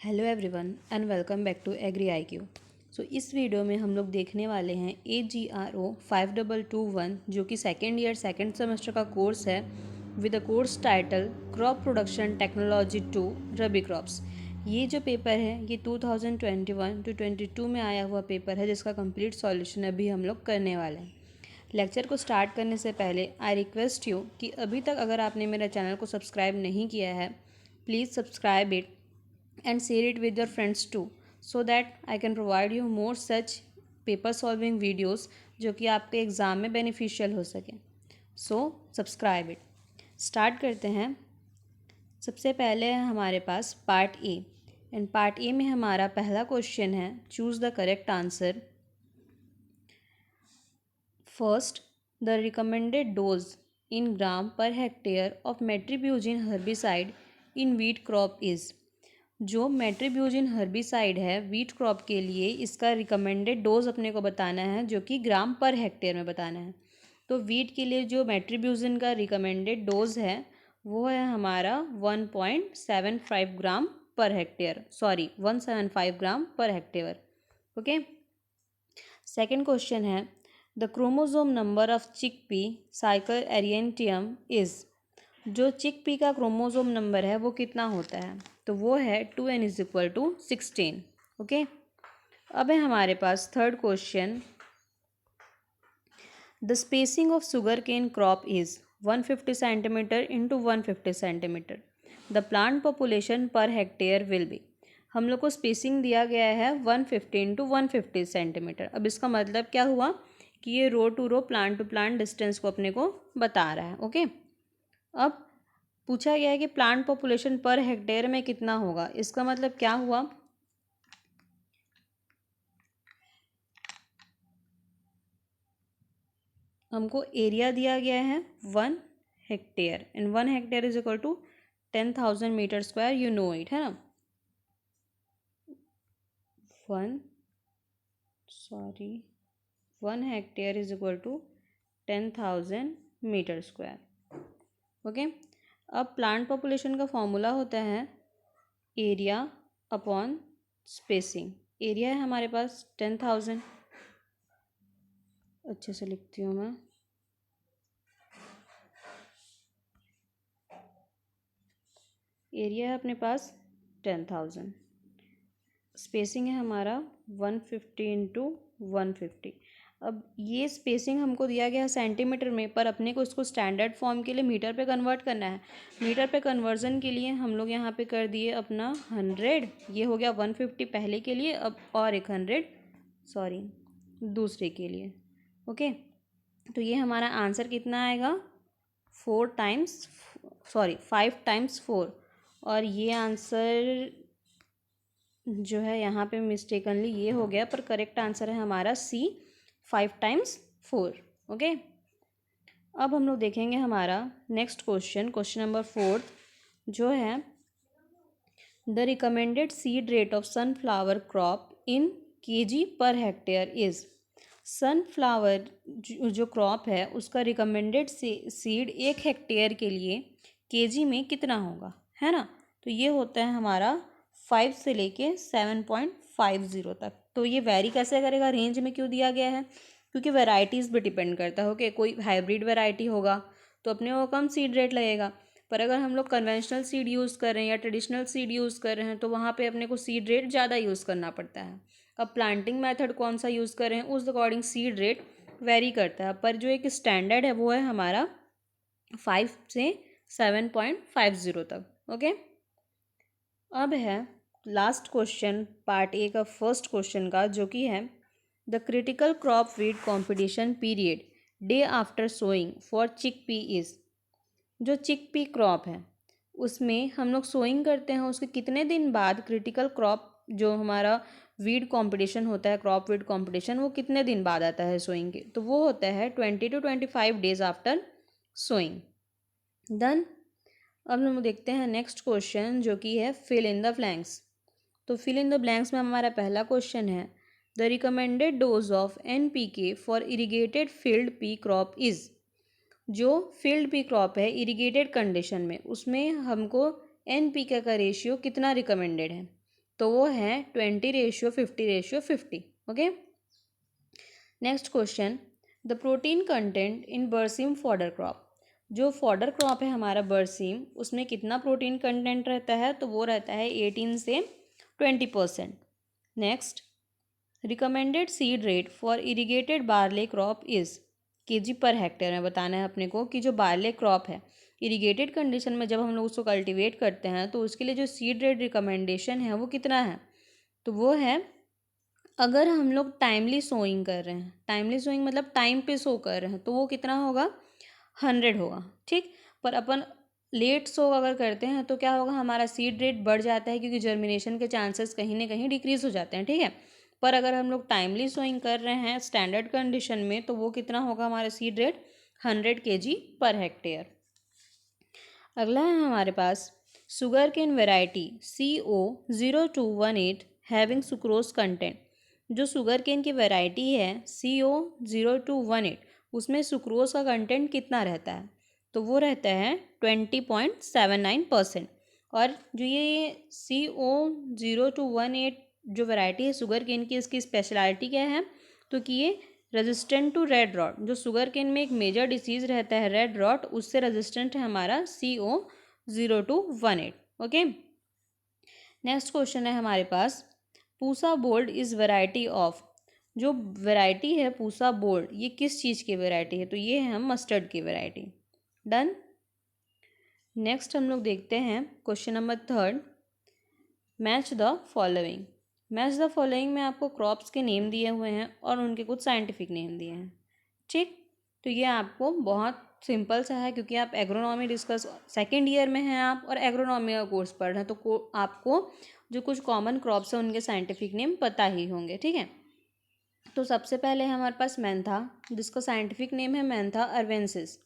Hello everyone and welcome back to agri I Q. इस video में हम लोग देखने वाले हैं AGRO 5221 जो कि सेकेंड ईयर सेकेंड सेमेस्टर का कोर्स है with the course title crop production technology 2 rabi crops. ये जो पेपर है ये 2021 to 22 में आया हुआ पेपर है जिसका कंप्लीट सॉल्यूशन अभी हम लोग करने वाले हैं। लेक्चर को स्टार्ट करने से पहले आई रिक्वेस्ट यू कि अभी तक अगर आपने मेरे चैनल को सब्सक्राइब नहीं किया है please subscribe it and share it with your friends too so that I can provide you more such paper solving videos जो कि आपके एग्ज़ाम में बेनिफिशियल हो सके। Subscribe it. स्टार्ट करते हैं। सबसे पहले है हमारे पास part A and part A में हमारा पहला क्वेश्चन है choose the correct answer. First, the recommended dose in gram per hectare of metribuzin herbicide in wheat crop is. जो मेट्रीब्यूजिन हर्बिसाइड है वीट क्रॉप के लिए इसका रिकमेंडेड डोज अपने को बताना है जो कि ग्राम पर हेक्टेयर में बताना है। तो वीट के लिए जो मेट्रीब्यूजिन का रिकमेंडेड डोज है वो है हमारा 1.75 ग्राम per hectare 175 gram per hectare. Okay. Second question है the chromosome number of chickpea Cicer arietinum is. जो चिकपी का क्रोमोजोम नंबर है वो कितना होता है तो वो है 2n=16। ओके। अब है हमारे पास third question the spacing of sugar cane crop is 150 centimetre into 150 centimetre. The plant population per hectare will be. हम लोग को स्पेसिंग दिया गया है 150 इंटू 150 सेंटीमीटर। अब इसका मतलब क्या हुआ कि ये row to row plant to plant distance को अपने को बता रहा है। ओके। अब पूछा गया है कि प्लांट पॉपुलेशन पर हेक्टेयर में कितना होगा। इसका मतलब क्या हुआ हमको एरिया दिया गया है 1 hectare and 1 hectare is equal to 10,000 metre square. You know it है ना। 1 hectare is equal to 10,000 metre square. Okay. अब प्लांट पॉपुलेशन का फॉर्मूला होता है एरिया अपॉन स्पेसिंग। एरिया है हमारे पास 10,000। अच्छे से लिखती हूँ मैं। एरिया है अपने पास 10,000। स्पेसिंग है हमारा 150 इंटू 150। अब ये स्पेसिंग हमको दिया गया है सेंटीमीटर में पर अपने को इसको स्टैंडर्ड फॉर्म के लिए मीटर पे कन्वर्ट करना है। मीटर पे कन्वर्जन के लिए हम लोग यहाँ पे कर दिए अपना 100। ये हो गया 150 पहले के लिए अब और एक 100 दूसरे के लिए। ओके। तो ये हमारा आंसर कितना आएगा 5 टाइम्स 4। और ये आंसर जो है यहाँ पे मिस्टेकनली ये हो गया पर करेक्ट आंसर है हमारा C 5 टाइम्स 4। ओके। अब हम लोग देखेंगे हमारा नेक्स्ट क्वेश्चन नंबर 4 जो है the recommended seed rate of sunflower crop in kg per hectare is. Sunflower जो क्रॉप है उसका रिकमेंडेड सीड 1 हेक्टेयर के लिए kg में कितना होगा है ना। तो ये होता है हमारा 5 से लेके 7.50 तक। तो ये वेरी कैसे करेगा, रेंज में क्यों दिया गया है क्योंकि वेराइटीज़ पे डिपेंड करता है। ओके। कोई हाइब्रिड वेराइटी होगा तो अपने को कम सीड रेट लगेगा पर अगर हम लोग कन्वेंशनल सीड यूज़ कर रहे हैं या ट्रेडिशनल सीड यूज़ कर रहे हैं तो वहाँ पे अपने को सीड रेट ज़्यादा यूज़ करना पड़ता है। अब प्लांटिंग मेथड कौन सा यूज़ कर रहे हैं उस अकॉर्डिंग सीड रेट वेरी करता है पर जो एक स्टैंडर्ड है वो है हमारा 5 से 7.50 तक। ओके। अब है लास्ट क्वेश्चन पार्ट ए का फर्स्ट क्वेश्चन का जो कि है the critical crop weed competition period day after sowing for chickpea is. जो चिकपी क्रॉप है उसमें हम लोग सोइंग करते हैं उसके कितने दिन बाद क्रिटिकल क्रॉप जो हमारा वीड कंपटीशन होता है क्रॉप वीड कंपटीशन वो कितने दिन बाद आता है सोइंग के तो वो होता है 20 to 25 days after sowing. Then अब हम देखते हैं नेक्स्ट क्वेश्चन जो कि है फिल इन द ब्लैंक्स। तो फिल इन द ब्लैंक्स में हमारा पहला क्वेश्चन है the recommended dose of NPK for irrigated field pea crop is. जो फील्ड पी क्रॉप है इरीगेटेड कंडीशन में उसमें हमको NPK का रेशियो कितना रिकमेंडेड है तो वो है 20:50:50। Okay. Next question, the protein content in बरसीम फॉडर क्रॉप। जो फॉडर क्रॉप है हमारा बरसीम, उसमें कितना प्रोटीन कंटेंट रहता है, तो वो रहता है 18 से 20%। Next, recommended seed rate for irrigated barley crop is, KG per hectare में बताना है अपने को कि जो बार्ले क्रॉप है इरीगेटेड कंडीशन में जब हम लोग उसको कल्टीवेट करते हैं तो उसके लिए जो सीड रेट रिकमेंडेशन है वो कितना है, तो वो है, अगर हम लोग टाइमली सोइंग कर रहे हैं, टाइमली सोइंग मतलब टाइम पे सो कर रहे हैं, तो वो कितना होगा, 100 होगा। ठीक। पर अपन लेट सो अगर करते हैं तो क्या होगा, हमारा सीड रेट बढ़ जाता है क्योंकि जर्मिनेशन के चांसेस कहीं ना कहीं डिक्रीज हो जाते हैं। ठीक है। पर अगर हम लोग टाइमली सोइंग कर रहे हैं स्टैंडर्ड कंडीशन में तो वो कितना होगा, हमारा सीड रेट 100 kg पर हेक्टेयर। अगला है हमारे पास sugar cane variety CO0218 having sucrose content. जो शुगर केन की वेराइटी है CO0218, उसमें सुक्रोज का कंटेंट कितना रहता है, तो वो रहता है 20.79%। और जो ये CO0218 जो वैरायटी है शुगर केन की, इसकी स्पेशलिटी क्या है, तो कि ये रेजिस्टेंट टू रेड रॉट, जो शुगर केन में एक मेजर डिसीज़ रहता है रेड रॉट, उससे रेजिस्टेंट है हमारा CO0218। ओके। नेक्स्ट क्वेश्चन है हमारे पास, Pusa bold is variety of. जो वैरायटी है पूसा बोल्ड, ये किस चीज़ की वैरायटी है, तो ये है मस्टर्ड की वैरायटी। डन। नेक्स्ट हम लोग देखते हैं question number 3, match the following. Match the following में आपको क्रॉप्स के नेम दिए हुए हैं और उनके कुछ साइंटिफिक नेम दिए हैं। ठीक। तो ये आपको बहुत सिंपल सा है क्योंकि आप एग्रोनॉमी डिस्कस सेकेंड ईयर में हैं आप और एग्रोनॉमी का कोर्स पढ़ रहे हैं, तो आपको जो कुछ कॉमन क्रॉप्स हैं उनके साइंटिफिक नेम पता ही होंगे। ठीक है। तो सबसे पहले हमारे पास मेंथा, जिसका साइंटिफिक नेम है मेंथा अर्वेंसिस।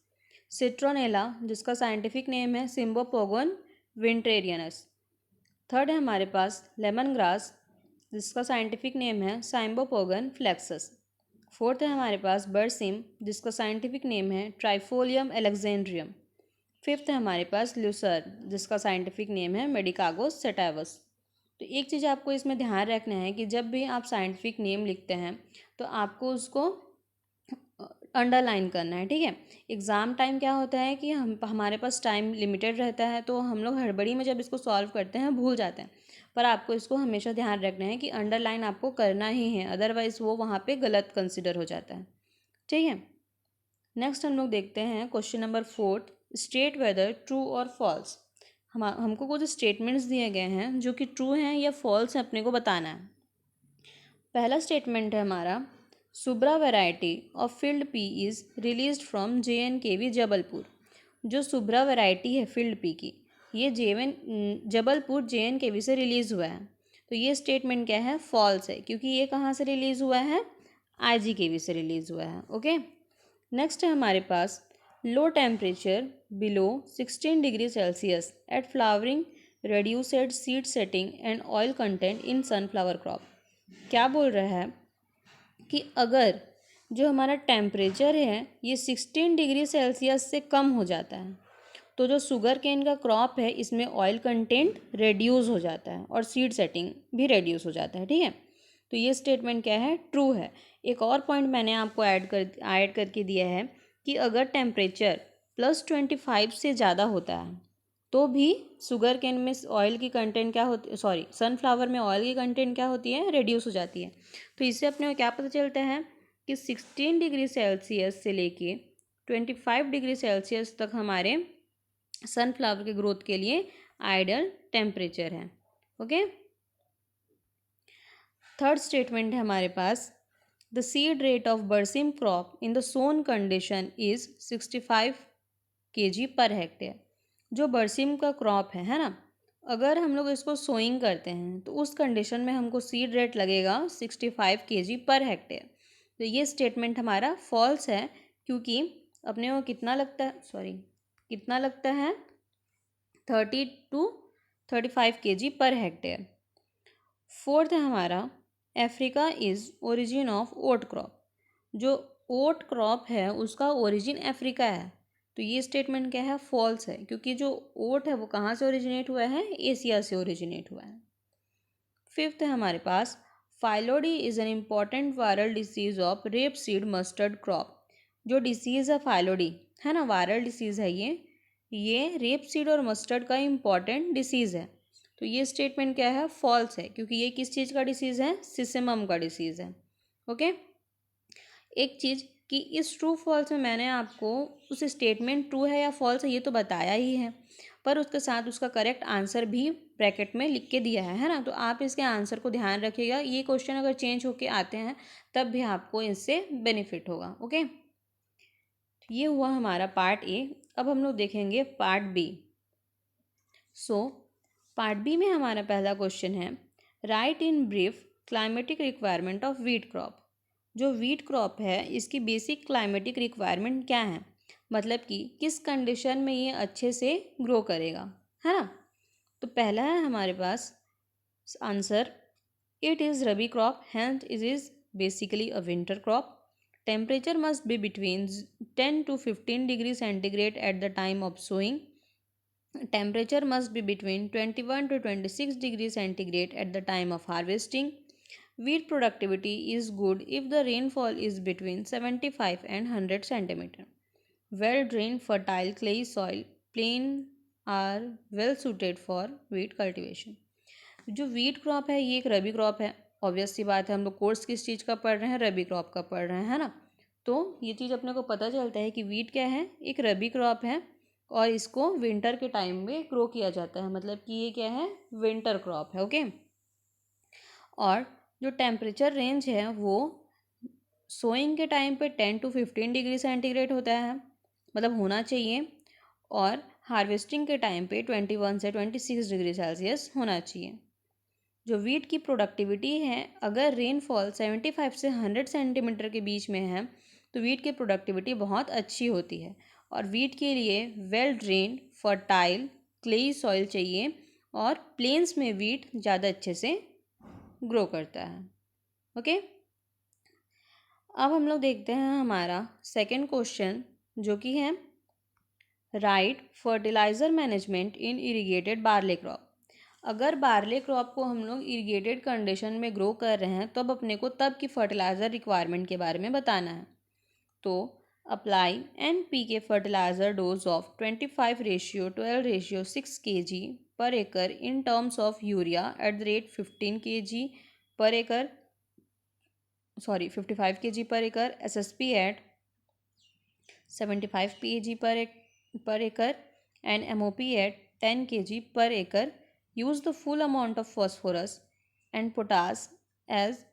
सिट्रोनेला, जिसका साइंटिफिक नेम है सिम्बोपोगन विंट्रेरियनस। थर्ड है हमारे पास लेमन ग्रास, जिसका साइंटिफिक नेम है साइम्बोपोगन फ्लेक्सस। फोर्थ है हमारे पास बरसिम, जिसका साइंटिफिक नेम है ट्राइफोलियम एलेक्जेंड्रियम। फिफ्थ है हमारे पास ल्यूसर, जिसका साइंटिफिक नेम है मेडिकागोस सेटावस। तो एक चीज़ आपको इसमें ध्यान रखना है कि जब भी आप साइंटिफिक नेम लिखते हैं तो आपको उसको अंडरलाइन करना है। ठीक है। एग्ज़ाम टाइम क्या होता है कि हमारे पास टाइम लिमिटेड रहता है, तो हम लोग हड़बड़ी में जब इसको सॉल्व करते हैं भूल जाते हैं, पर आपको इसको हमेशा ध्यान रखना है कि अंडरलाइन आपको करना ही है, अदरवाइज़ वो वहाँ पे गलत कंसिडर हो जाता है। ठीक है। नेक्स्ट हम लोग देखते हैं question number 4, state whether true और फॉल्स। हमको कुछ स्टेटमेंट्स दिए गए हैं जो कि ट्रू हैं या फॉल्स हैं, अपने को बताना है। पहला स्टेटमेंट है हमारा, Subra variety of field P is released from JNKV Jabalpur. जो सुब्रा वैरायटी है फील्ड पी की, ये जबलपुर JNKV से रिलीज़ हुआ है। तो ये स्टेटमेंट क्या है, फॉल्स है, क्योंकि ये कहाँ से रिलीज़ हुआ है, IGKV से रिलीज़ हुआ है। ओके। नेक्स्ट है हमारे पास, low temperature below 16 degree Celsius at flowering reduced seed setting and oil content in sunflower crop. क्या बोल रहा है कि अगर जो हमारा टेम्परेचर है ये 16 डिग्री सेल्सियस से कम हो जाता है तो जो शुगर केन का क्रॉप है इसमें ऑयल कंटेंट रेड्यूस हो जाता है और सीड सेटिंग भी रेड्यूस हो जाता है। ठीक है। तो ये स्टेटमेंट क्या है, ट्रू है। एक और पॉइंट मैंने आपको ऐड करके दिया है कि अगर टेम्परेचर +25 से ज़्यादा होता है तो भी शुगर केन में ऑयल की कंटेंट क्या होती, सॉरी सनफ्लावर में ऑयल की कंटेंट क्या होती है, रिड्यूस हो जाती है। तो इससे अपने को क्या पता चलता है कि 16 डिग्री सेल्सियस से लेके 25 डिग्री सेल्सियस तक हमारे सनफ्लावर के ग्रोथ के लिए आइडियल टेम्परेचर है। ओके। थर्ड स्टेटमेंट है हमारे पास, the seed rate of berseem crop in the sown condition is 65 kg पर हेक्टेयर। जो बरसिम का क्रॉप है ना, अगर हम लोग इसको सोइंग करते हैं तो उस कंडीशन में हमको सीड रेट लगेगा 65 kg पर हेक्टेयर। तो ये स्टेटमेंट हमारा फॉल्स है क्योंकि अपने को कितना लगता है 30 to 35 kg पर हेक्टेयर। फोर्थ है हमारा, Africa is origin of oat crop. जो ओट क्रॉप है उसका ओरिजिन अफ्रीका है। तो ये स्टेटमेंट क्या है, फॉल्स है, क्योंकि जो ओट है वो कहाँ से ओरिजिनेट हुआ है, एशिया से ओरिजिनेट हुआ है। फिफ्थ है हमारे पास phyllody is an important viral disease of rape seed mustard crop. जो डिसीज़ है फाइलोडी, है ना, वायरल डिसीज़ है ये रेप सीड और मस्टर्ड का इम्पॉर्टेंट डिसीज़ है। तो ये स्टेटमेंट क्या है, फॉल्स है, क्योंकि ये किस चीज़ का डिसीज़ है, सिसेमम का डिसीज़ है। ओके, एक चीज़ कि इस ट्रू फॉल्स में मैंने आपको उस स्टेटमेंट ट्रू है या फॉल्स है ये तो बताया ही है, पर उसके साथ उसका करेक्ट आंसर भी ब्रैकेट में लिख के दिया है ना। तो आप इसके आंसर को ध्यान रखिएगा, ये क्वेश्चन अगर चेंज होके आते हैं तब भी आपको इससे बेनिफिट होगा। ओके, ये हुआ हमारा पार्ट ए। अब हम लोग देखेंगे part B. So part B में हमारा पहला क्वेश्चन है, write in brief climatic requirement of wheat crop. जो वीट क्रॉप है इसकी बेसिक क्लाइमेटिक रिक्वायरमेंट क्या है, मतलब कि किस कंडीशन में ये अच्छे से ग्रो करेगा, है ना। तो पहला है हमारे पास answer, it is rabi crop, hence it is basically a winter crop. Temperature must be between 10 to 15 degree centigrade at the time of sowing. Temperature must be between 21 to 26 degrees centigrade at the time of harvesting. Wheat productivity is good if the rainfall is between 75 and 100 centimeter. Well drained fertile clay soil plain are well suited for wheat cultivation. जो wheat crop है ये एक रबी crop है। Obvious सी बात है, हम लोग course किस चीज़ का पढ़ रहे हैं, रबी क्रॉप का पढ़ रहे हैं, है ना। तो ये चीज़ अपने को पता चलता है कि वीट क्या है, एक रबी क्रॉप है और इसको विंटर के टाइम में ग्रो किया जाता है, मतलब कि ये क्या है, विंटर क्रॉप है। ओके, और जो टेम्परेचर रेंज है वो सोइंग के टाइम पे 10 to 15 डिग्री सेंटीग्रेड होता है, मतलब होना चाहिए, और हार्वेस्टिंग के टाइम पे 21 से 26 डिग्री सेल्सियस होना चाहिए। जो वीट की प्रोडक्टिविटी है, अगर रेनफॉल 75 से 100 सेंटीमीटर के बीच में है तो वीट की प्रोडक्टिविटी बहुत अच्छी होती है। और वीट के लिए well drained fertile clayey soil चाहिए, और प्लेन्स में वीट ज़्यादा अच्छे से ग्रो करता है। ओके, अब हम लोग देखते हैं हमारा सेकंड क्वेश्चन, जो कि है राइट फर्टिलाइज़र मैनेजमेंट इन इरीगेटेड बार्ले क्रॉप। अगर बार्ले क्रॉप को हम लोग इरीगेटेड कंडीशन में ग्रो कर रहे हैं तो अब अपने को तब की फर्टिलाइज़र रिक्वायरमेंट के बारे में बताना है। तो apply NPK fertiliser dose of 25:12:6 kg पर एकड़ in terms of urea at the rate 15 kg पर एकड़, 55 kg पर एकड़, SSP eight 75 kg per acre and MOP at 10 kg per acre. Use the full amount of phosphorus and potash as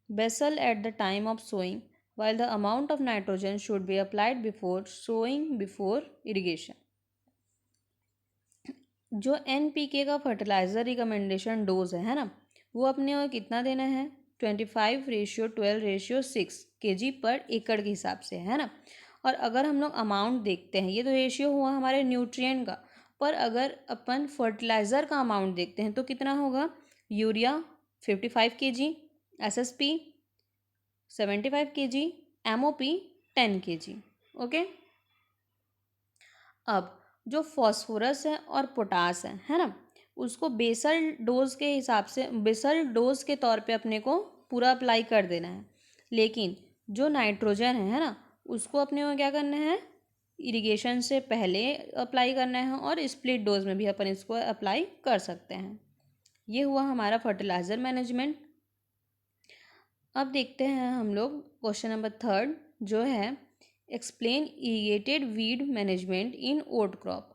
basal at the time of sowing, while the amount of nitrogen should be applied before sowing before irrigation. जो NPK का fertiliser recommendation dose है ना, वो अपने को कितना देना है, 25:12:6 kg पर एकड़ के हिसाब से, है ना। और अगर हम लोग अमाउंट देखते हैं, ये तो रेशियो हुआ हमारे न्यूट्रिएंट का, पर अगर अपन फर्टिलाइज़र का अमाउंट देखते हैं तो कितना होगा, urea 55 kg, SSP 75 kg, MOP 10 kg। Okay, अब जो फॉस्फोरस है और पोटास है ना, उसको बेसल डोज के हिसाब से, बेसल डोज के तौर पे अपने को पूरा अप्लाई कर देना है। लेकिन जो नाइट्रोजन है ना, उसको अपने को क्या करना है, इरिगेशन से पहले अप्लाई करना है, और स्प्लिट डोज में भी अपन इसको अप्लाई कर सकते हैं। ये हुआ हमारा फर्टिलाइज़र मैनेजमेंट। अब देखते हैं हम लोग क्वेश्चन नंबर थर्ड, जो है एक्सप्लेन इरीगेटेड वीड मैनेजमेंट इन ओट क्रॉप।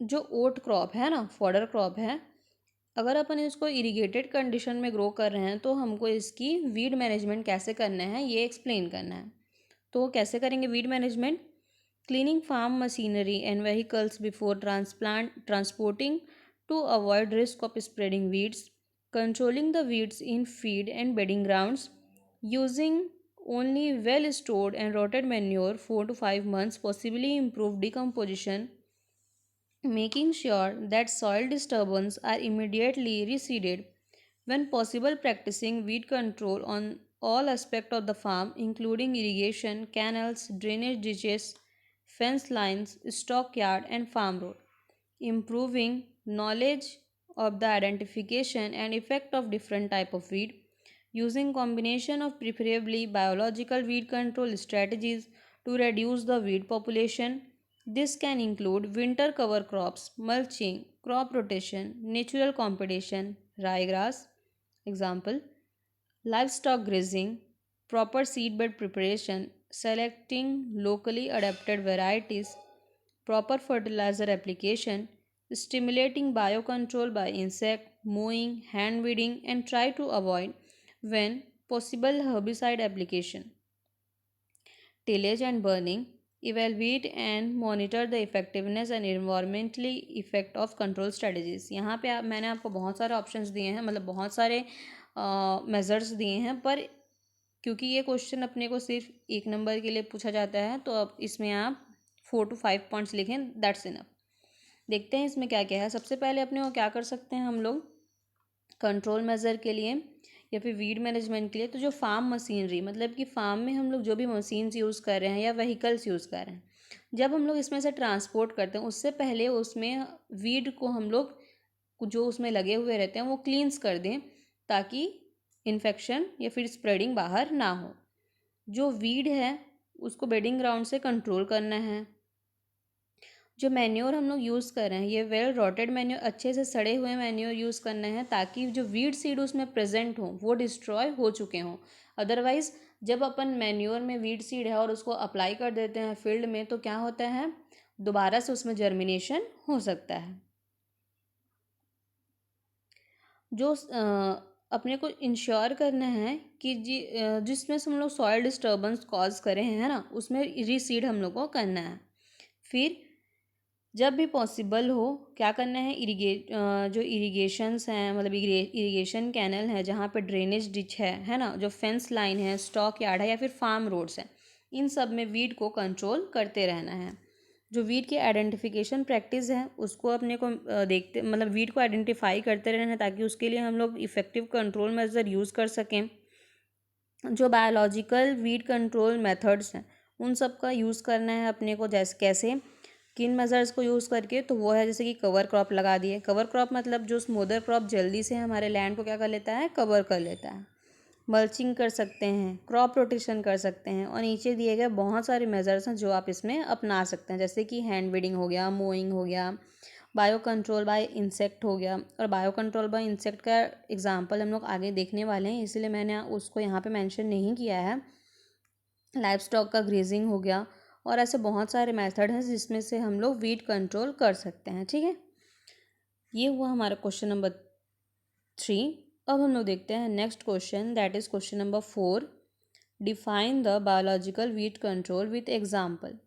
जो ओट क्रॉप है ना, फॉडर क्रॉप है, अगर अपन इसको इरीगेटेड कंडीशन में ग्रो कर रहे हैं तो हमको इसकी वीड मैनेजमेंट कैसे करना है ये एक्सप्लेन करना है। तो कैसे करेंगे weed management, cleaning farm machinery and vehicles before transporting to avoid risk of spreading weeds, controlling the weeds in feed and bedding grounds, using only well stored and rotted manure 4 to 5 months, possibly improve decomposition, making sure that soil disturbance are immediately receded. When possible, practicing weed control on all aspects of the farm, including irrigation, canals, drainage ditches, fence lines, stockyard and farm road. improving knowledge of the identification and effect of different type of weed, using combination of preferably biological weed control strategies to reduce the weed population. This can include winter cover crops, mulching, crop rotation, natural competition, ryegrass, example, livestock grazing, proper seedbed preparation, selecting locally adapted varieties, proper fertilizer application, stimulating biocontrol by insect, mowing, hand weeding, and try to avoid, when possible, herbicide application, tillage and burning, evaluate and monitor the effectiveness and environmentally effect of control strategies. यहाँ पे मैंने आपको बहुत सारे options दिए हैं, मतलब बहुत सारे मेजर्स दिए हैं, पर क्योंकि ये क्वेश्चन अपने को सिर्फ 1 नंबर के लिए पूछा जाता है, तो अब इसमें आप 4 to 5 पॉइंट्स लिखें, दैट्स इनफ। देखते हैं इसमें क्या क्या है। सबसे पहले अपने को क्या कर सकते हैं हम लोग कंट्रोल मेज़र के लिए या फिर वीड मैनेजमेंट के लिए, तो जो फार्म मशीनरी, मतलब कि फार्म में हम लोग जो भी मशीन्स यूज़ कर रहे हैं या व्हीकल्स यूज़ कर रहे हैं, जब हम लोग इसमें से ट्रांसपोर्ट करते हैं उससे पहले उसमें वीड को हम लोग जो उसमें लगे हुए रहते हैं वो क्लींस कर दें, ताकि इन्फेक्शन या फिर स्प्रेडिंग बाहर ना हो। जो वीड है उसको बेडिंग ग्राउंड से कंट्रोल करना है। जो मैन्योर हम लोग यूज़ कर रहे हैं ये वेल रॉटेड मैन्योर, अच्छे से सड़े हुए मैन्योर यूज़ करना है, ताकि जो वीड सीड उसमें प्रेजेंट हो वो डिस्ट्रॉय हो चुके हों। अदरवाइज़ जब अपन मैन्योर में वीड सीड है और उसको अप्लाई कर देते हैं फील्ड में, तो क्या होता है, दोबारा से उसमें जर्मिनेशन हो सकता है। जो अपने को इंश्योर करना है कि जिसमें से हम लोग सॉइल डिस्टर्बेंस कॉज करें हैं, है ना, उसमें रीसीड हम लोग को करना है। फिर जब भी पॉसिबल हो क्या करना है, जो इरिगेशंस हैं, मतलब इरिगेशन कैनल है, जहाँ पे ड्रेनेज डिच है ना, जो फेंस लाइन है, स्टॉक यार्ड है या फिर फार्म रोड्स हैं, इन सब में वीड को कंट्रोल करते रहना है। जो वीड की आइडेंटिफिकेशन प्रैक्टिस है उसको अपने को देखते, मतलब वीड को आइडेंटिफाई करते रहना है, ताकि उसके लिए हम लोग इफ़ेक्टिव कंट्रोल मेजर यूज़ कर सकें। जो बायोलॉजिकल वीड कंट्रोल मेथड्स हैं उन सब का यूज़ करना है अपने को, जैसे कैसे, किन मेजर्स को यूज़ करके, तो वो है जैसे कि कवर क्रॉप लगा दिए। कवर क्रॉप मतलब जो स्मूदर क्रॉप जल्दी से हमारे लैंड को क्या कर लेता है, कवर कर लेता है। मल्चिंग कर सकते हैं, क्रॉप रोटेशन कर सकते हैं, और नीचे दिए गए बहुत सारे मेजर्स हैं जो आप इसमें अपना सकते हैं, जैसे कि हैंड वीडिंग हो गया, मोइंग हो गया, बायो कंट्रोल बाय इंसेक्ट हो गया। और बायो कंट्रोल बाय इंसेक्ट का एग्जांपल हम लोग आगे देखने वाले हैं, इसलिए मैंने उसको यहाँ पे मेंशन नहीं किया है। लाइव स्टॉक का ग्रेजिंग हो गया, और ऐसे बहुत सारे मेथड हैं जिसमें से हम लोग वीड कंट्रोल कर सकते हैं। ठीक है, ये हुआ हमारा क्वेश्चन नंबर 3। अब हम लोग देखते हैं next question, that is question number 4। Define the biological weed control with example.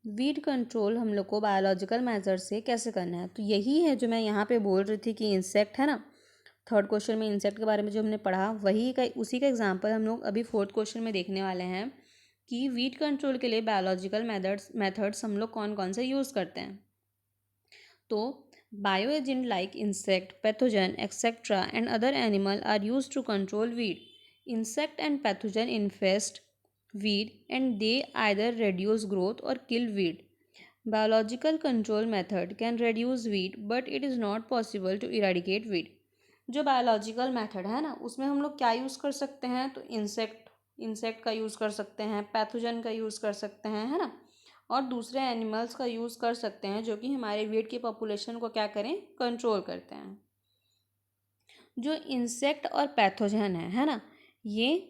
Weed control हम लोग को बायोलॉजिकल मेथड से कैसे करना है, तो यही है जो मैं यहाँ पे बोल रही थी कि इंसेक्ट है ना, थर्ड क्वेश्चन में इंसेक्ट के बारे में जो हमने पढ़ा वही का उसी का एग्जांपल हम लोग अभी फोर्थ क्वेश्चन में देखने वाले हैं, कि वीड कंट्रोल के लिए बायोलॉजिकल मेथड्स हम लोग कौन कौन से यूज़ करते हैं। तो bio agent like insect, pathogen etcetera and other animal are use to control weed. Insect and pathogen infest weed and they either reduce growth or kill weed. Biological control method can reduce weed but it is not possible to eradicate weed. जो biological method है ना उसमें हम लोग क्या use कर सकते हैं, तो इंसेक्ट का यूज़ कर सकते हैं, पैथोजन का यूज़ कर सकते हैं, है ना, और दूसरे एनिमल्स का यूज़ कर सकते हैं जो कि हमारे वीड की पॉपुलेशन को क्या करें, कंट्रोल करते हैं। जो इंसेक्ट और पैथोजन है ना, ये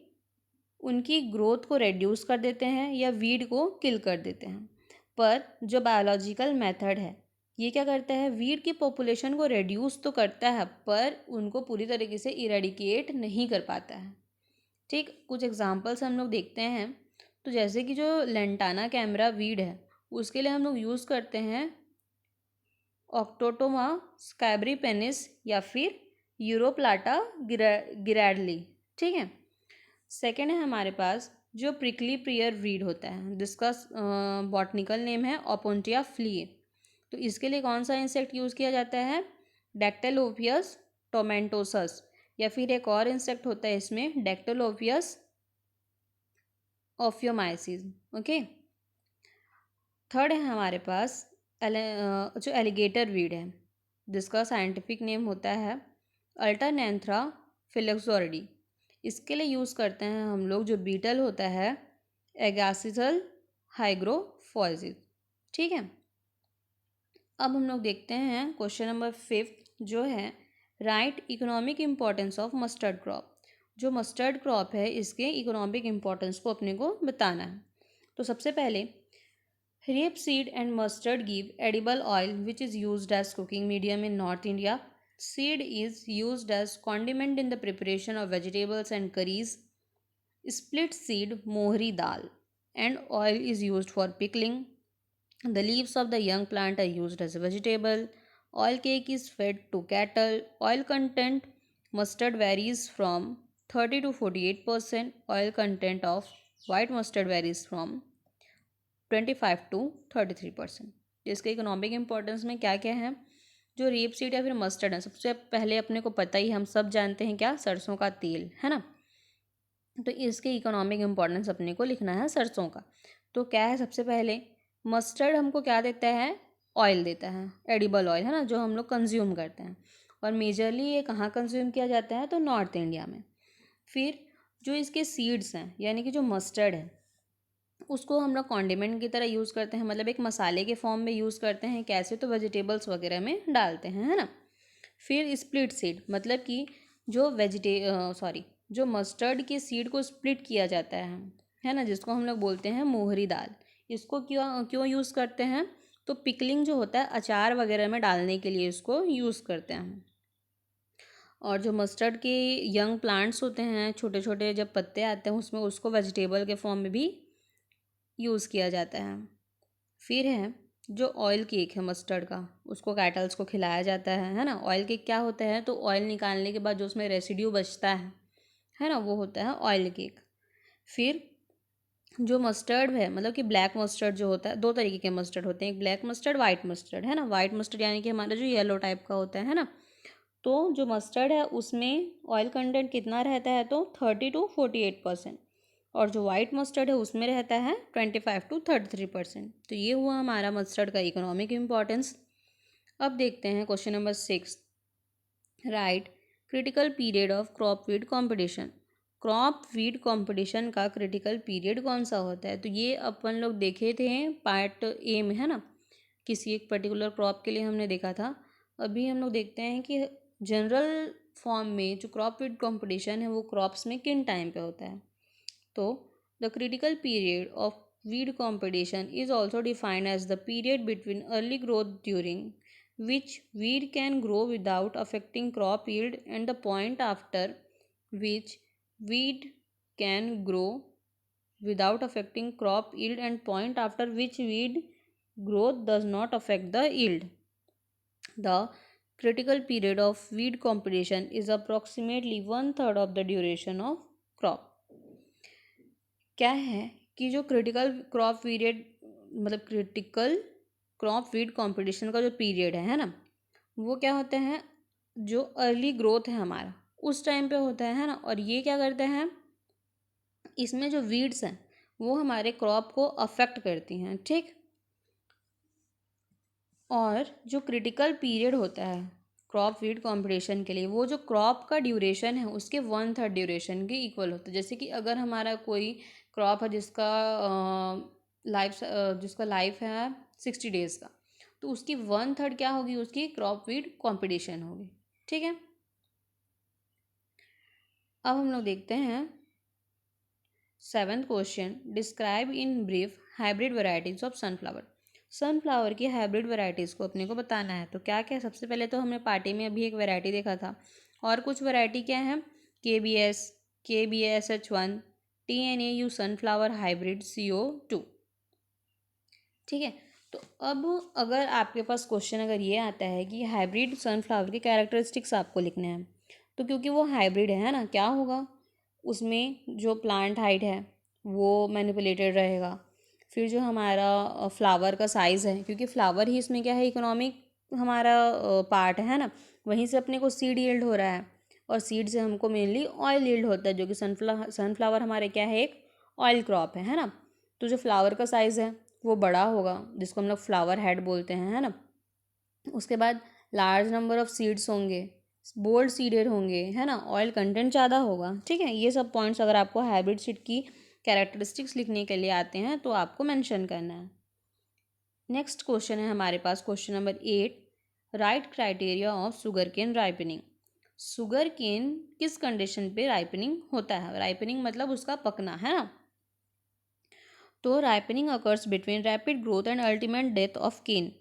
उनकी ग्रोथ को रेड्यूस कर देते हैं या वीड को किल कर देते हैं। पर जो बायोलॉजिकल मेथड है ये क्या करता है, वीड की पॉपुलेशन को रेड्यूस तो करता है पर उनको पूरी तरीके से इरेडिकेट नहीं कर पाता है। ठीक, कुछ एग्जांपल्स हम लोग देखते हैं, तो जैसे कि जो लेंटाना कैमरा वीड है उसके लिए हम लोग यूज़ करते हैं ऑक्टोटोमा स्कैब्रीपेनिस या फिर यूरोप्लाटा गिरैडली। ठीक है, सेकेंड है हमारे पास जो प्रिकली प्रियर वीड होता है जिसका बॉटनिकल नेम है ओपोन्टिया फ्लीए। तो इसके लिए कौन सा इंसेक्ट यूज़ किया जाता है, डैक्टिलोपियस टोमेंटोसस, या फिर एक और इंसेक्ट होता है इसमें डैक्टिलोपियस ऑफियोमाइसिस। ओके, थर्ड है हमारे पास जो एलिगेटर वीड है जिसका साइंटिफिक नेम होता है अल्टरनेंथ्रा फिलोक्सोरिडी, इसके लिए यूज़ करते हैं हम लोग जो बीटल होता है एगासिसल हाइग्रोफोइजिस। ठीक है, अब हम लोग देखते हैं क्वेश्चन नंबर 5 जो है right economic importance of mustard crop. जो मस्टर्ड क्रॉप है इसके इकोनॉमिक इम्पोर्टेंस को अपने को बताना है। तो सबसे पहले Rapeseed and mustard give edible oil which is used as cooking medium in North India. Seed is used as condiment in the preparation of vegetables and curries. Split seed mohri dal and oil is used for pickling. The leaves of the young plant are used as a vegetable. Oil cake is fed to cattle. Oil content mustard varies from 30 to 48%. Oil content of white mustard varies from 25 to 33%। इसके economic importance में क्या क्या है, जो rape seed या फिर mustard है, सबसे पहले अपने को पता ही हम सब जानते हैं क्या, सरसों का तेल है ना। तो इसके इकोनॉमिक इम्पोर्टेंस अपने को लिखना है सरसों का। तो क्या है, सबसे पहले मस्टर्ड हमको क्या देता है, ऑयल देता है, एडिबल ऑयल है ना, जो हम लोग कंज्यूम करते हैं। और मेजरली ये कहाँ कंज्यूम किया जाता है, तो नॉर्थ इंडिया में। फिर जो इसके सीड्स हैं यानी कि जो मस्टर्ड है उसको हम लोग कॉन्डिमेंट की तरह यूज़ करते हैं, मतलब एक मसाले के फॉर्म में यूज़ करते हैं। कैसे, तो वेजिटेबल्स वगैरह में डालते हैं, है ना। फिर स्प्लिट सीड, मतलब कि जो जो मस्टर्ड के सीड को स्प्लिट किया जाता है ना, जिसको हम लोग बोलते हैं मोहरी दाल। इसको क्यों क्यों यूज़ करते हैं, तो पिकलिंग जो होता है अचार वगैरह में डालने के लिए इसको यूज़ करते हैं। और जो मस्टर्ड के यंग प्लांट्स होते हैं, छोटे छोटे जब पत्ते आते हैं उसमें, उसको वेजिटेबल के फॉर्म में भी यूज़ किया जाता है। फिर है जो ऑयल केक है मस्टर्ड का, उसको कैटल्स को खिलाया जाता है ना। ऑयल केक क्या होता है, तो ऑयल निकालने के बाद जो उसमें रेसिड्यू बचता है ना, वो होता है ऑयल केक। फिर जो मस्टर्ड है, मतलब कि ब्लैक मस्टर्ड जो होता है, दो तरीके के मस्टर्ड होते हैं, एक ब्लैक मस्टर्ड, वाइट मस्टर्ड, है ना। वाइट मस्टर्ड यानी कि हमारा जो येलो टाइप का होता है ना। तो जो मस्टर्ड है उसमें ऑयल कंटेंट कितना रहता है, तो 30 to 48%। और जो वाइट मस्टर्ड है उसमें रहता है 25 to 33%। तो ये हुआ हमारा मस्टर्ड का इकोनॉमिक इम्पोर्टेंस। अब देखते हैं question number 6, right critical period of crop weed competition. Crop weed competition का क्रिटिकल पीरियड कौन सा होता है, तो ये अपन लोग देखे थे पार्ट ए में, है ना। किसी एक पर्टिकुलर क्रॉप के लिए हमने देखा था। अभी हम लोग देखते हैं कि जनरल फॉर्म में जो क्रॉप वीड कॉम्पिटिशन है वो क्रॉप्स में किन टाइम पे होता है। तो the critical period of weed competition is also defined as the period between early growth during which weed can grow without affecting crop yield and the point after which weed can grow without affecting crop yield and point after which weed growth does not affect the yield. The critical period of weed competition is approximately 1/3 of the duration of crop. क्या है कि जो critical crop period, मतलब critical crop weed competition का जो period है ना, वो क्या होता है, जो अर्ली ग्रोथ है हमारा उस टाइम पे होता है ना। और ये क्या करते हैं, इसमें जो वीड्स हैं वो हमारे क्रॉप को अफेक्ट करती हैं, ठीक। और जो क्रिटिकल पीरियड होता है क्रॉप वीड कंपटीशन के लिए, वो जो क्रॉप का ड्यूरेशन है उसके 1/3 ड्यूरेशन के इक्वल होता है। जैसे कि अगर हमारा कोई क्रॉप है जिसका लाइफ है 60 डेज़ का, तो उसकी 1/3 क्या होगी, उसकी क्रॉप वीड कंपटीशन होगी, ठीक है। अब हम लोग देखते हैं 7th question, describe in brief hybrid varieties of sunflower. Sunflower की हाइब्रिड वेराइटीज़ को अपने को बताना है। तो क्या क्या, सबसे पहले तो हमने पार्टी में अभी एक वैरायटी देखा था, और कुछ वैरायटी क्या है, KBS H1, TNAU sunflower hybrid CO2, ठीक है। तो अब अगर आपके पास क्वेश्चन अगर ये आता है कि हाइब्रिड सनफ्लावर के कैरेक्टरिस्टिक्स आपको लिखने हैं, तो क्योंकि वो हाइब्रिड है ना, क्या होगा, उसमें जो प्लांट हाइट है वो मैनिपुलेटेड रहेगा। फिर जो हमारा फ्लावर का साइज़ है, क्योंकि फ्लावर ही इसमें क्या है, इकोनॉमिक हमारा पार्ट है ना, वहीं से अपने को सीड यील्ड हो रहा है, और सीड से हमको मेनली ऑयल यील्ड होता है, जो कि सनफ्लावर हमारे क्या है, एक ऑयल क्रॉप है ना। तो जो फ्लावर का साइज़ है वो बड़ा होगा, जिसको हम लोग फ्लावर हेड बोलते हैं, है ना। उसके बाद लार्ज नंबर ऑफ सीड्स होंगे, बोल्ड सीडेड होंगे, है ना, ऑयल कंटेंट ज़्यादा होगा। ठीक है, ये सब पॉइंट्स अगर आपको हाइब्रिड सीड की कैरेक्टरिस्टिक्स लिखने के लिए आते हैं तो आपको मेंशन करना है। नेक्स्ट क्वेश्चन है हमारे पास question number 8, right criteria of sugar cane ripening. Sugar cane किस कंडीशन पे राइपनिंग होता है? राइपनिंग मतलब उसका पकना, है ना। तो ripening occurs between rapid growth and ultimate death of cane.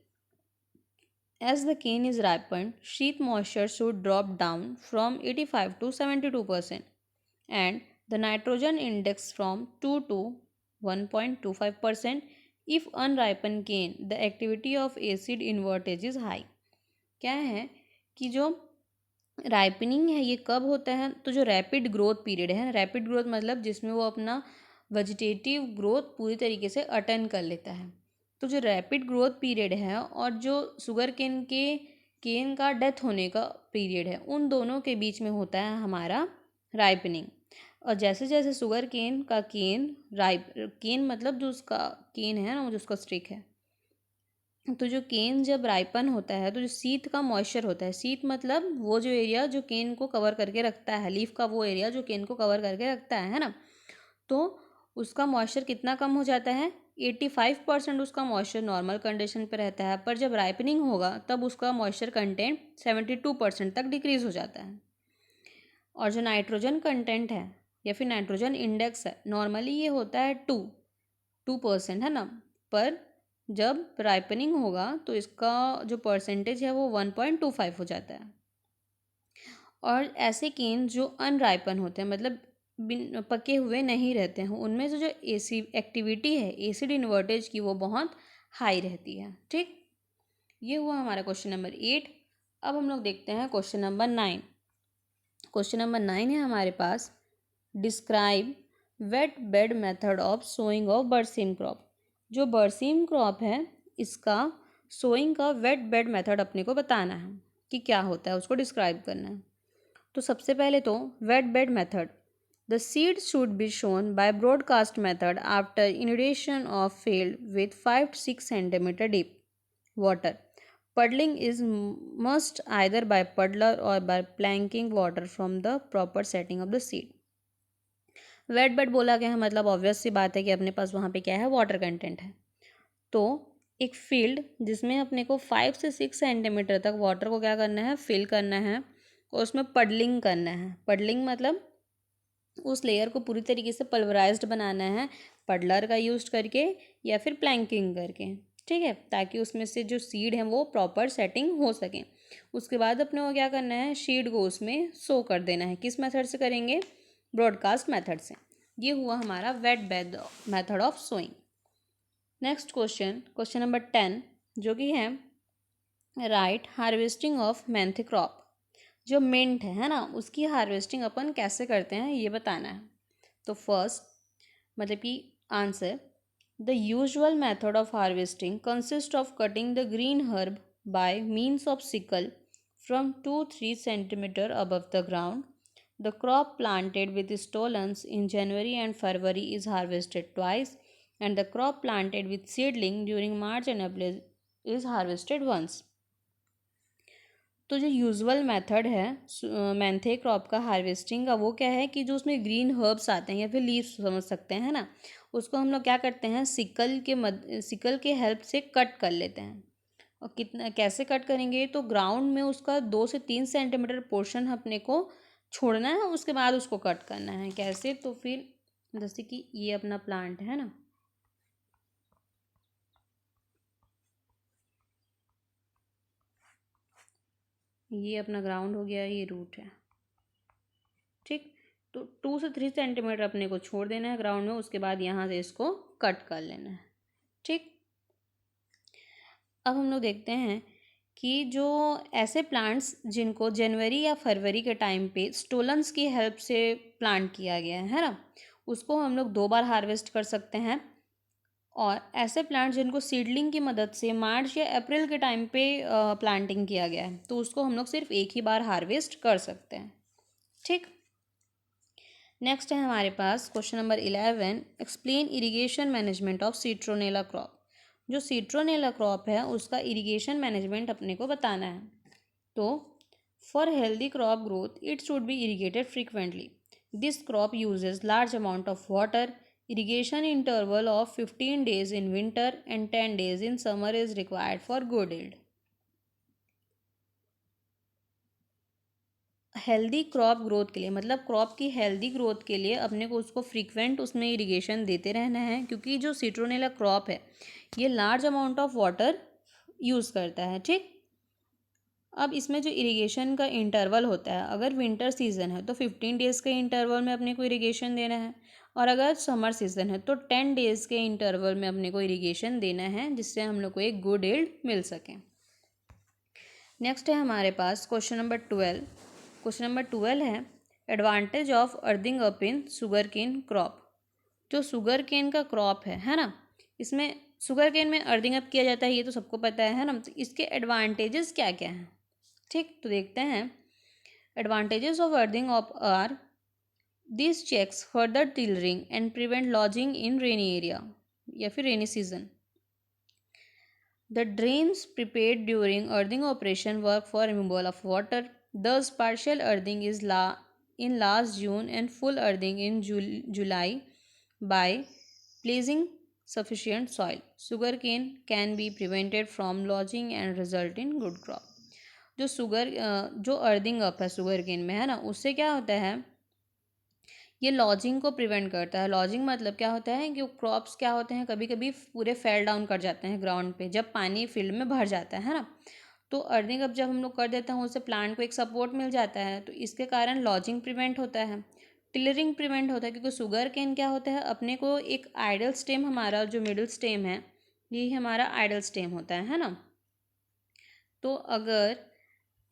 As the cane is ripened, sheath moisture should drop down from 85 to 72% and the nitrogen index from 2 to 1.25%. If unripened cane, the activity of acid invertage is high. क्या है कि जो ripening है ये कब होता है? तो जो रैपिड ग्रोथ पीरियड है, रैपिड ग्रोथ मतलब जिसमें वो अपना वेजिटेटिव ग्रोथ पूरी तरीके से अटेंड कर लेता है। तो जो रैपिड ग्रोथ पीरियड है और जो शुगर केन का डेथ होने का पीरियड है, उन दोनों के बीच में होता है हमारा राइपनिंग। और जैसे जैसे शुगर केन का केन मतलब जो उसका केन है ना, जो उसका स्टिक है, तो जो केन जब राइपन होता है तो जो सीथ का मॉइस्चर होता है, सीथ मतलब वो जो एरिया जो केन को कवर करके रखता है, लीफ का वो एरिया जो केन को कवर करके रखता है ना, तो उसका मॉइस्चर कितना कम हो जाता है? 85% उसका मॉइस्चर नॉर्मल कंडीशन पे रहता है, पर जब राइपनिंग होगा तब उसका मॉइस्चर कंटेंट 72% तक डिक्रीज हो जाता है। और जो नाइट्रोजन कंटेंट है या फिर नाइट्रोजन इंडेक्स है, नॉर्मली ये होता है 2%, है ना, पर जब राइपनिंग होगा तो इसका जो परसेंटेज है वो 1.25 हो जाता है। और ऐसे केन जो अनराइपन होते हैं, मतलब बिन पके हुए नहीं रहते हैं, उनमें से जो एसिड एक्टिविटी है, एसिड इन्वर्टेज की, वो बहुत हाई रहती है। ठीक, ये हुआ हमारा क्वेश्चन नंबर 8। अब हम लोग देखते हैं क्वेश्चन नंबर 9। क्वेश्चन नंबर 9 है हमारे पास, describe wet bed method of sowing of berseem crop. जो बरसीम क्रॉप है इसका सोइंग का वेट बेड मेथड अपने को बताना है कि क्या होता है, उसको डिस्क्राइब करना है। तो सबसे पहले तो wet bed method, the seed should be sown by broadcast method after inundation of field with 5 to 6 centimetre deep water. Puddling is must either by puddler or by planking water from the proper setting of the seed. Wet bed बोला गया है मतलब obvious सी बात है कि अपने पास वहाँ पे क्या है, वाटर कंटेंट है। तो एक फील्ड जिसमें अपने को 5 से 6 सेंटीमीटर तक वाटर को क्या करना है, फिल करना है, और उसमें पडलिंग करना है। पडलिंग मतलब उस लेयर को पूरी तरीके से पल्वराइज्ड बनाना है, पडलर का यूज करके या फिर प्लैंकिंग करके। ठीक है, ताकि उसमें से जो सीड है वो प्रॉपर सेटिंग हो सके। उसके बाद अपने को क्या करना है, सीड को उसमें सो कर देना है। किस मेथड से करेंगे? ब्रॉडकास्ट मेथड से। ये हुआ हमारा wet bed method of sowing. Next question number 10, जो कि है write harvesting of mentha crop. जो मिंट है ना, उसकी हार्वेस्टिंग अपन कैसे करते हैं ये बताना है। तो फर्स्ट मतलब कि answer, the usual method of harvesting consist of cutting the green herb bye means of sickle from 2-3 centimetre above the ground. The crop planted with stolons in January and February is harvested twice, and the crop planted with seedling during March and April is harvested once. तो जो usual method है Menthe crop का harvesting का, वो क्या है कि जो उसमें ग्रीन हर्ब्स आते हैं या फिर लीव्स समझ सकते हैं ना, उसको हम लोग क्या करते हैं, सिकल के हेल्प से कट कर लेते हैं। और कितना कैसे कट करेंगे? तो ग्राउंड में उसका 2 से 3 सेंटीमीटर पोर्शन अपने को छोड़ना है, उसके बाद उसको कट करना है। कैसे? तो फिर जैसे कि ये अपना प्लांट है ना, ये अपना ग्राउंड हो गया, ये रूट है। ठीक, तो 2 से 3 सेंटीमीटर अपने को छोड़ देना है ग्राउंड में, उसके बाद यहाँ से इसको कट कर लेना है। ठीक, अब हम लोग देखते हैं कि जो ऐसे प्लांट्स जिनको जनवरी या फरवरी के टाइम पे स्टोलन्स की हेल्प से प्लांट किया गया है ना, उसको हम लोग 2 बार हार्वेस्ट कर सकते हैं। और ऐसे प्लांट्स जिनको सीडलिंग की मदद से मार्च या अप्रैल के टाइम पे प्लांटिंग किया गया है, तो उसको हम लोग सिर्फ एक ही बार हार्वेस्ट कर सकते हैं। ठीक, नेक्स्ट है हमारे पास question number 11, explain irrigation management of citronella crop. जो सिट्रोनेला क्रॉप है उसका इरिगेशन मैनेजमेंट अपने को बताना है। तो for healthy crop growth it should be irrigated frequently. This crop uses large amount of water. Irrigation interval of 15 days in winter and 10 days in summer is required for good yield. Healthy crop growth के लिए मतलब crop की healthy growth के लिए अपने को उसको frequent उसमें इरिगेशन देते रहना है, क्योंकि जो सिट्रोनेला क्रॉप है ये large amount of water use करता है। ठीक, अब इसमें जो इरिगेशन का इंटरवल होता है, अगर विंटर सीजन है तो 15 डेज़ के इंटरवल में अपने को इरिगेशन देना है, और अगर समर सीजन है तो 10 डेज़ के इंटरवल में अपने को इरिगेशन देना है, जिससे हम लोग को एक गुड यील्ड मिल सके। नेक्स्ट है हमारे पास क्वेश्चन नंबर 12। क्वेश्चन नंबर 12 है advantage of earthing up in sugar cane crop. जो शुगर केन का क्रॉप है ना, इसमें शुगर केन में अर्थिंग अप किया जाता है, ये तो सबको पता है ना। तो इसके एडवांटेजेस क्या क्या हैं? ठीक, तो देखते हैं। Advantages of earthing up are this checks further tillering and prevent lodging in rainy area या फिर rainy season. The drains prepared during earthing operation work for removal of water. Thus, partial earthing is in last June and full earthing in July by placing sufficient soil. Sugarcane can be prevented from lodging and result in good crop. जो earthing up है sugar cane में है ना, उससे क्या होता है, ये लॉजिंग को प्रिवेंट करता है। लॉजिंग मतलब क्या होता है कि क्रॉप्स क्या होते हैं, कभी कभी पूरे फेल डाउन कर जाते हैं ग्राउंड पे जब पानी फील्ड में भर जाता है ना। तो अर्थिंग अप जब हम लोग कर देते हैं उससे प्लांट को एक सपोर्ट मिल जाता है, तो इसके कारण लॉजिंग प्रिवेंट होता है, टिलरिंग प्रिवेंट होता है। क्योंकि शुगर केन क्या होता है, अपने को एक आइडल स्टेम, हमारा जो मिडिल स्टेम है ये हमारा आइडल स्टेम होता है ना। तो अगर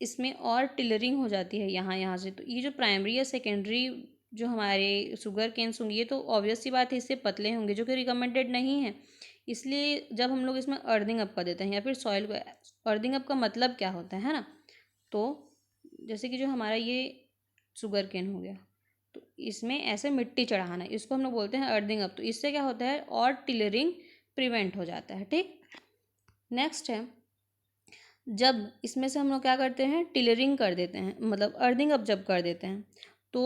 इसमें और टिलरिंग हो जाती है यहाँ से, तो ये जो प्राइमरी या सेकेंडरी जो हमारे शुगर केन्स होंगे ये तो ऑब्वियस सी बात है इससे पतले होंगे, जो कि रिकमेंडेड नहीं है। इसलिए जब हम लोग इसमें अर्थिंग अप कर देते हैं या फिर सॉइल को, अर्थिंग अप का मतलब क्या होता है ना, तो जैसे कि जो हमारा ये शुगर केन हो गया, तो इसमें ऐसे मिट्टी चढ़ाना, इसको हम लोग बोलते हैं अर्थिंग अप। तो इससे क्या होता है, और टिलरिंग प्रिवेंट हो जाता है। ठीक, नेक्स्ट है जब इसमें से हम लोग क्या करते हैं, टिलरिंग कर देते हैं, मतलब अर्थिंग अप जब कर देते हैं, तो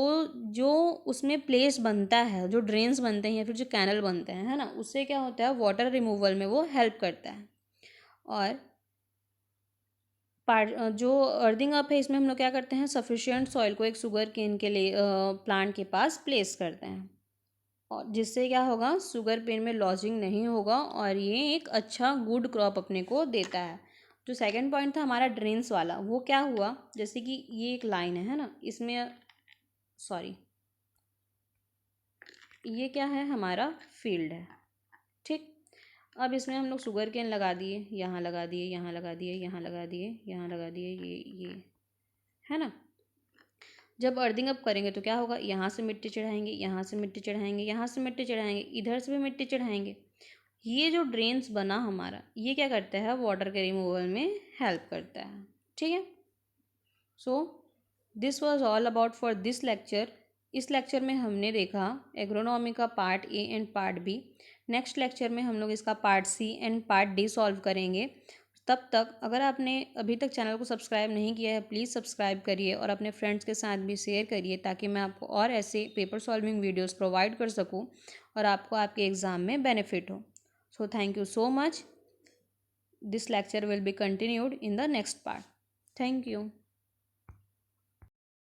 जो उसमें प्लेस बनता है, जो ड्रेन्स बनते हैं या फिर जो कैनल बनते हैं है ना, उससे क्या होता है वाटर रिमूवल में वो हेल्प करता है। और जो अर्थिंग अप है इसमें हम लोग क्या करते हैं, सफिशिएंट सॉइल को एक शुगर केन के लिए प्लांट के पास प्लेस करते हैं, और जिससे क्या होगा, शुगर केन में लॉजिंग नहीं होगा और ये एक अच्छा गुड क्रॉप अपने को देता है। जो सेकंड पॉइंट था हमारा ड्रेन्स वाला, वो क्या हुआ, जैसे कि ये एक लाइन है ना, इसमें सॉरी ये क्या है, हमारा फील्ड है। ठीक, अब इसमें हम लोग शुगर केन लगा दिए, यहाँ लगा दिए, यहाँ लगा दिए, यहाँ लगा दिए, यहाँ लगा दिए, ये है ना। जब अर्थिंग अप करेंगे तो क्या होगा, यहाँ से मिट्टी चढ़ाएंगे, यहाँ से मिट्टी चढ़ाएंगे, यहाँ से मिट्टी चढ़ाएंगे, इधर से भी मिट्टी चढ़ाएंगे। ये जो ड्रेन्स बना हमारा, ये क्या करता है, वाटर के रिमूवल में हेल्प करता है। ठीक है, so this was all about for this lecture. इस लेक्चर में हमने देखा एग्रोनॉमी का part A and part B. Next lecture में हम लोग इसका part C and part D solve करेंगे। तब तक अगर आपने अभी तक चैनल को सब्सक्राइब नहीं किया है, प्लीज़ सब्सक्राइब करिए और अपने फ्रेंड्स के साथ भी शेयर करिए, ताकि मैं आपको और ऐसे पेपर सॉल्विंग वीडियोस प्रोवाइड कर सकूं और आपको आपके एग्ज़ाम में बेनिफिट हो। So thank you so much. This lecture will be continued in the next part. Thank you.